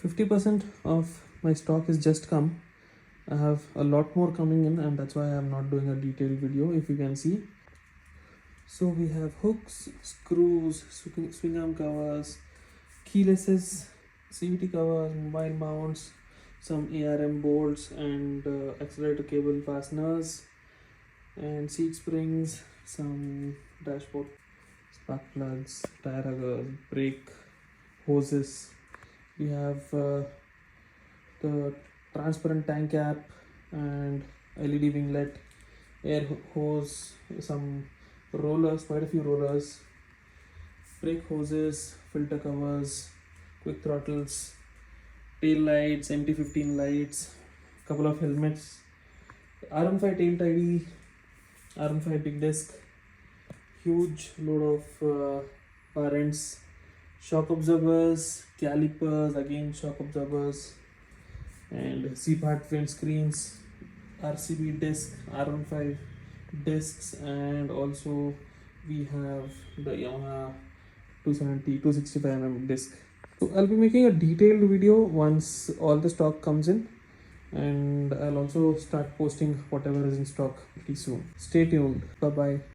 50% of my stock is just come. I have a lot more coming in, and that's why I'm not doing a detailed video. If you can see, so we have hooks, screws, swing arm covers, keylesses, CVT covers, mobile mounts, some ARM bolts and accelerator cable fasteners, and seat springs, some dashboard spark plugs, tire huggers, brake hoses. We have the transparent tank cap and LED winglet, air hose, some rollers, quite a few rollers, brake hoses, filter covers, quick throttles, tail lights, MT15 lights, couple of helmets, RM5 tail tidy, RM5 big disc, huge load of parents, shock absorbers, calipers, again shock absorbers, and C-part windscreens, RCB disc, R15 discs, and also we have the Yamaha 265mm disc. So I'll be making a detailed video once all the stock comes in, and I'll also start posting whatever is in stock pretty soon. Stay tuned. Bye bye.